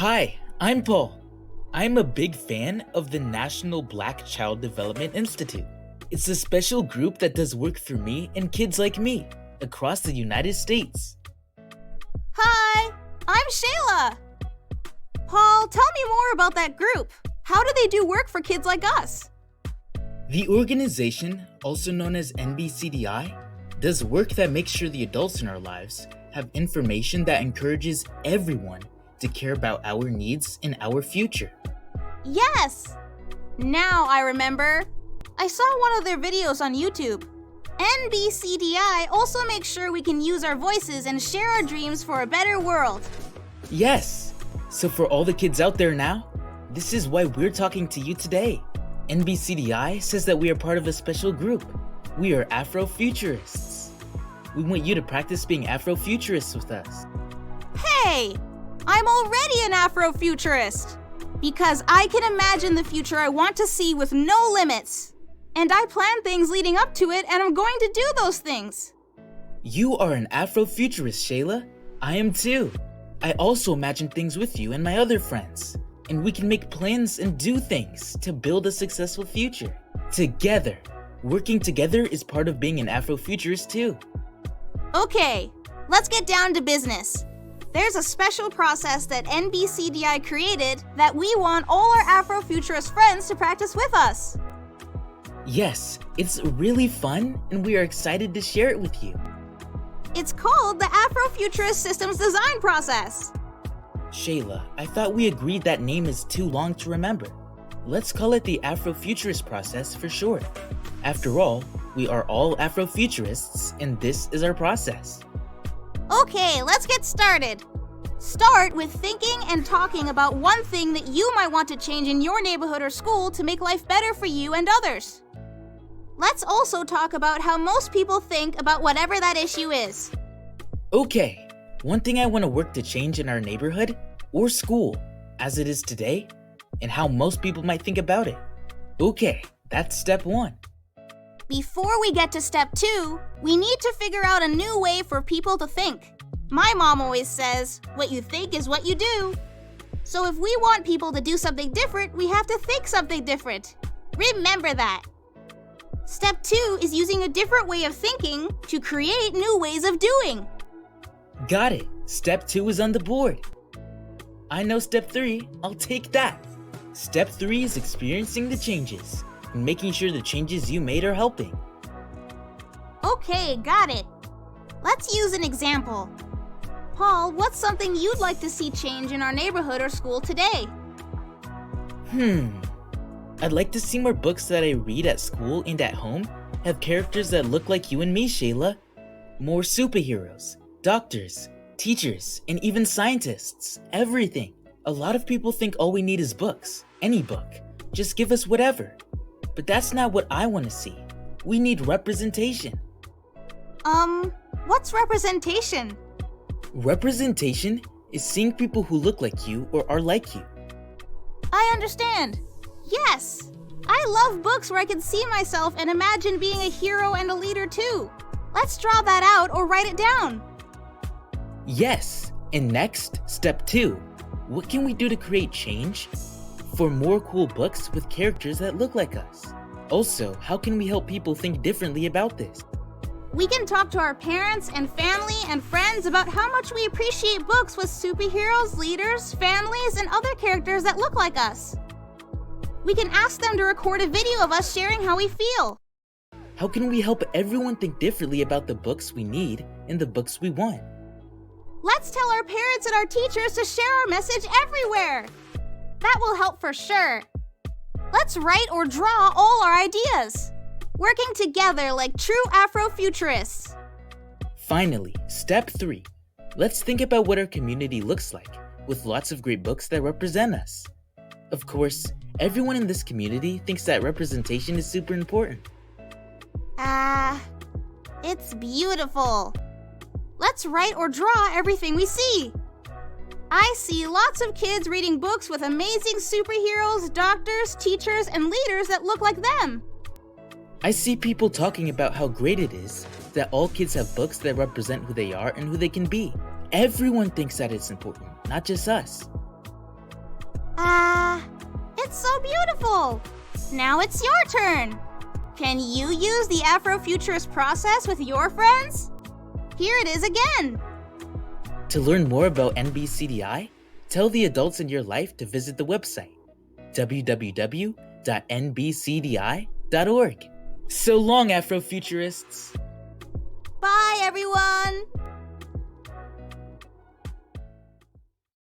Hi, I'm Paul. I'm a big fan of the National Black Child Development Institute. It's a special group that does work for me and kids like me across the United States. Hi, I'm Shayla. Paul, tell me more about that group. How do they do work for kids like us? The organization, also known as NBCDI, does work that makes sure the adults in our lives have information that encourages everyone to care about our needs and our future. Yes! Now I remember. I saw one of their videos on YouTube. NBCDI also makes sure we can use our voices and share our dreams for a better world. Yes! So for all the kids out there now, this is why we're talking to you today. NBCDI says that we are part of a special group. We are Afrofuturists. We want you to practice being Afrofuturists with us. Hey! I'm already an Afrofuturist! Because I can imagine the future I want to see with no limits. And I plan things leading up to it, and I'm going to do those things. You are an Afrofuturist, Shayla. I am too. I also imagine things with you and my other friends. And we can make plans and do things to build a successful future. Together. Working together is part of being an Afrofuturist too. Okay, let's get down to business. There's a special process that NBCDI created that we want all our Afrofuturist friends to practice with us. Yes, it's really fun and we are excited to share it with you. It's called the Afrofuturist Systems Design Process. Shayla, I thought we agreed that name is too long to remember. Let's call it the Afrofuturist process for short. After all, we are all Afrofuturists and this is our process. Okay, let's get started. Start with thinking and talking about one thing that you might want to change in your neighborhood or school to make life better for you and others. Let's also talk about how most people think about whatever that issue is. Okay, one thing I want to work to change in our neighborhood or school as it is today and how most people might think about it. Okay, that's step one. Before we get to step 2, we need to figure out a new way for people to think. My mom always says, what you think is what you do. So if we want people to do something different, we have to think something different. Remember that. Step 2 is using a different way of thinking to create new ways of doing. Got it. Step 2 is on the board. I know step 3. I'll take that. Step 3 is experiencing the changes and making sure the changes you made are helping. Okay, got it. Let's use an example. Paul, what's something you'd like to see change in our neighborhood or school today? I'd like to see more books that I read at school and at home have characters that look like you and me, Shayla. More superheroes, doctors, teachers, and even scientists. Everything. A lot of people think all we need is books. Any book. Just give us whatever. But that's not what I want to see. We need representation. What's representation? Representation is seeing people who look like you or are like you. I understand. Yes! I love books where I can see myself and imagine being a hero and a leader too. Let's draw that out or write it down. Yes! And next, step 2. What can we do to create change? For more cool books with characters that look like us. Also, how can we help people think differently about this? We can talk to our parents and family and friends about how much we appreciate books with superheroes, leaders, families, and other characters that look like us. We can ask them to record a video of us sharing how we feel. How can we help everyone think differently about the books we need and the books we want? Let's tell our parents and our teachers to share our message everywhere. That will help for sure. Let's write or draw all our ideas, working together like true Afrofuturists. Finally, step 3. Let's think about what our community looks like, with lots of great books that represent us. Of course, everyone in this community thinks that representation is super important. It's beautiful. Let's write or draw everything we see. I see lots of kids reading books with amazing superheroes, doctors, teachers, and leaders that look like them. I see people talking about how great it is that all kids have books that represent who they are and who they can be. Everyone thinks that it's important, not just us. It's so beautiful! Now it's your turn! Can you use the Afrofuturist process with your friends? Here it is again! To learn more about NBCDI, tell the adults in your life to visit the website, www.nbcdi.org. So long, Afrofuturists! Bye, everyone!